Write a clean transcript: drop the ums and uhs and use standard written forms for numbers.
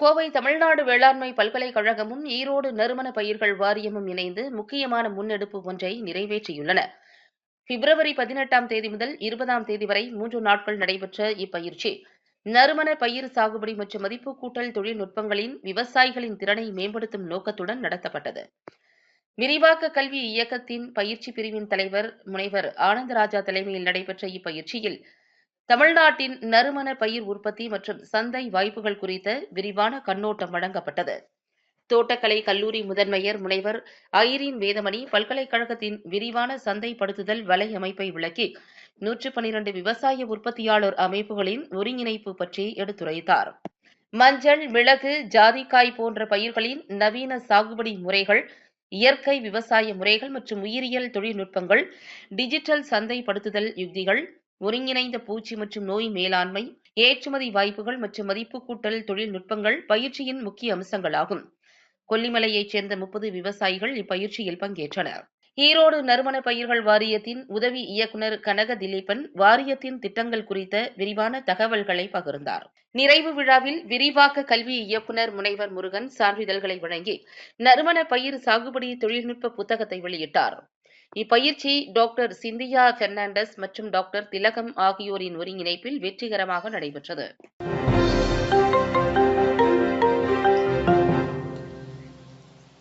கோவை தமிழ்நாடு வேளாண்மை பல்கலைக்கழகமும் ஈரோடு நறுமண பயிர்கள் வாரியமும் இணைந்து முக்கியமான முன்னெடுப்பு ஒன்றை நிறைவேற்றியுள்ளன. பிப்ரவரி 18ஆம் தேதி முதல் 20ஆம் தேதி வரை 3 நாட்கள் நடைபெற்ற இப்பயிற்சி நறுமண பயிர் சாகுபடி மற்றும் மதிப்பு கூட்டல் தொழில்நுட்பங்களின் விவசாயிகளின் திறனை மேம்படுத்தும் நோக்கத்துடன் நடத்தப்பட்டது. விரிவாக்க கல்வி இயக்கத்தின் பயிற்சி பிரிவின் தலைவர் முனைவர் ஆனந்தராஜா தலைமையில் நடைபெற்ற இப்பயிற்சியில் தமிழ்நாட்டின் நறுமண பயிர் உற்பத்தி மற்றும் சந்தை வாய்ப்புகள் குறித்த விரிவான கண்ணோட்டம் வழங்கப்பட்டது. தோட்டக்கலை கல்லூரி முதன்மையர் முனைவர் ஐரீன் வேதமணி பல்கலைக்கழகத்தின் விரிவான சந்தைப்படுத்துதல் வலையமைப்பை விளக்கி 112 விவசாய உற்பத்தியாளர் அமைப்புகளின் ஒருங்கிணைப்பு பற்றி எடுத்துரைத்தார். மஞ்சள், மிளகு, ஜாதிக்காய் போன்ற பயிர்களின் நவீன சாகுபடி முறைகள், இயற்கை விவசாய முறைகள் மற்றும் உயிரியல் தொழில்நுட்பங்கள், டிஜிட்டல் சந்தைப்படுத்துதல் யுக்திகள், ஒருங்கிணைந்த பூச்சி மற்றும் நோய் மேலாண்மை, ஏற்றுமதி வாய்ப்புகள் மற்றும் மதிப்பு கூட்டல் தொழில்நுட்பங்கள் பயிற்சியின் முக்கிய அம்சங்களாகும். கொல்லிமலையைச் சேர்ந்த 30 விவசாயிகள் இப்பயிற்சியில் பங்கேற்றனர். ஈரோடு நறுமண பயிர்கள் வாரியத்தின் உதவி இயக்குநர் கனக திலீபன் வாரியத்தின் திட்டங்கள் குறித்த விரிவான தகவல்களை பகிர்ந்தார். நிறைவு விழாவில் விரிவாக்க கல்வி இயக்குநர் முனைவர் முருகன் சான்றிதழ்களை வழங்கி நறுமண பயிர் சாகுபடி தொழில்நுட்ப புத்தகத்தை வெளியிட்டார். இப்பயிற்சி டாக்டர் சிந்தியா பெர்னாண்டஸ் மற்றும் டாக்டர் திலகம் ஆகியோரின் ஒருங்கிணைப்பில் வெற்றிகரமாக நடைபெற்றது.